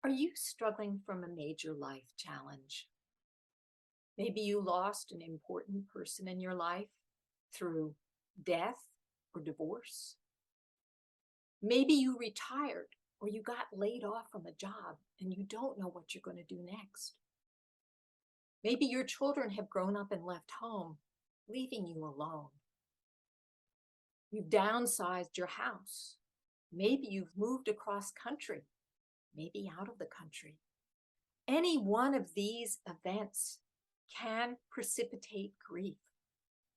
Are you struggling from a major life challenge? Maybe you lost an important person in your life through death or divorce. Maybe you retired or you got laid off from a job and you don't know what you're going to do next. Maybe your children have grown up and left home, leaving you alone. You've downsized your house. Maybe you've moved across country, maybe out of the country. Any one of these events can precipitate grief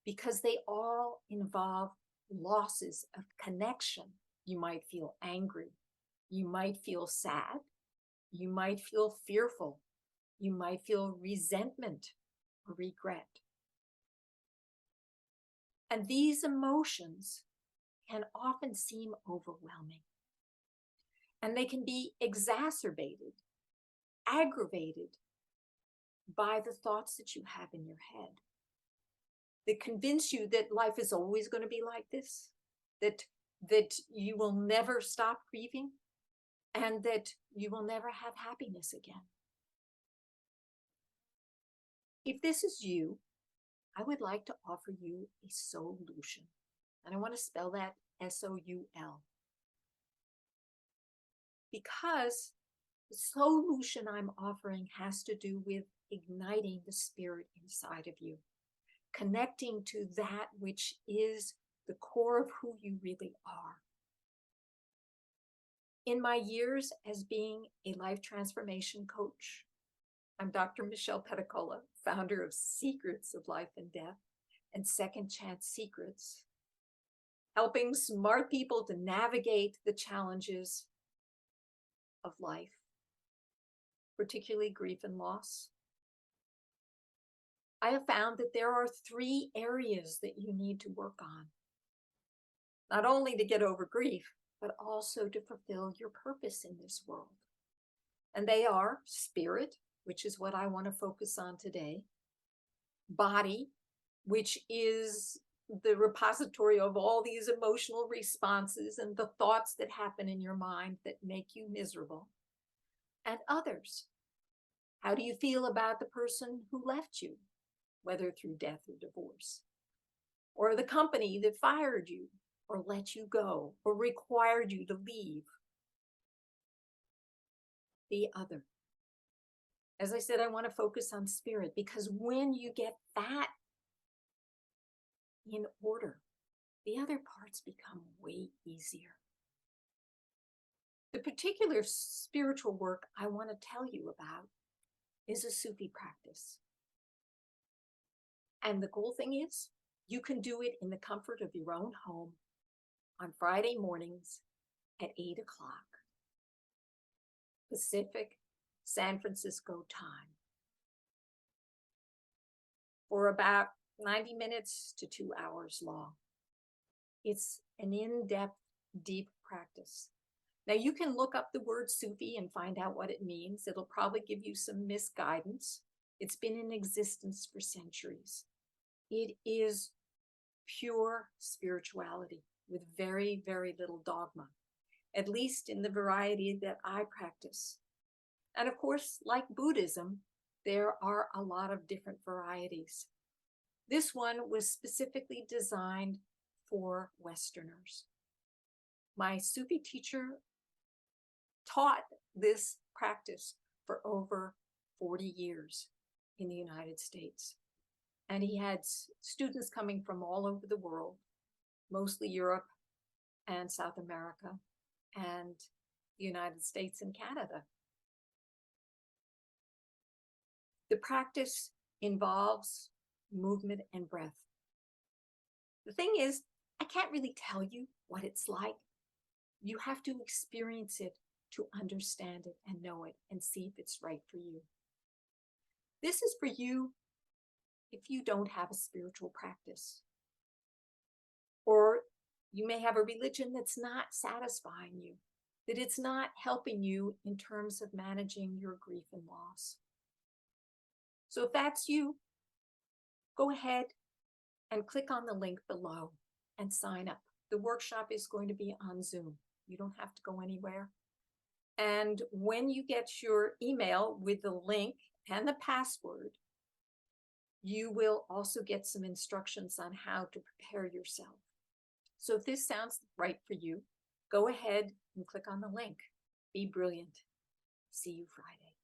because they all involve losses of connection. You might feel angry. You might feel sad. You might feel fearful. You might feel resentment or regret. And these emotions can often seem overwhelming. And they can be exacerbated, aggravated by the thoughts that you have in your head that convince you that life is always going to be like this, that you will never stop grieving, and that you will never have happiness again. If this is you, I would like to offer you a solution. And I want to spell that S-O-U-L. Because the solution I'm offering has to do with igniting the spirit inside of you, connecting to that which is the core of who you really are. In my years as being a life transformation coach, I'm Dr. Michelle Pedicola, founder of Secrets of Life and Death and Second Chance Secrets, helping smart people to navigate the challenges of life, particularly grief and loss. I have found that there are 3 areas that you need to work on, not only to get over grief, but also to fulfill your purpose in this world. And they are spirit, which is what I want to focus on today, body, which is the repository of all these emotional responses and the thoughts that happen in your mind that make you miserable, and others. How do you feel about the person who left you, whether through death or divorce, or the company that fired you or let you go or required you to leave? The other. As I said, I want to focus on spirit, because when you get that in order, the other parts become way easier. The particular spiritual work I want to tell you about is a Sufi practice. And the cool thing is, you can do it in the comfort of your own home on Friday mornings at 8 o'clock Pacific San Francisco time for about 90 minutes to 2 hours long. It's an in-depth, deep practice. Now, you can look up the word Sufi and find out what it means. It'll probably give you some misguidance. It's been in existence for centuries. It is pure spirituality with very, very little dogma, at least in the variety that I practice. And of course, like Buddhism, there are a lot of different varieties. This one was specifically designed for Westerners. My Sufi teacher taught this practice for over 40 years in the United States. And he had students coming from all over the world, mostly Europe and South America and the United States and Canada. The practice involves movement and breath. The thing is, I can't really tell you what it's like. You have to experience it to understand it and know it and see if it's right for you. This is for you if you don't have a spiritual practice, or you may have a religion that's not satisfying you, that it's not helping you in terms of managing your grief and loss. So if that's you, go ahead and click on the link below and sign up. The workshop is going to be on Zoom. You don't have to go anywhere. And when you get your email with the link and the password, you will also get some instructions on how to prepare yourself. So if this sounds right for you, go ahead and click on the link. Be brilliant. See you Friday.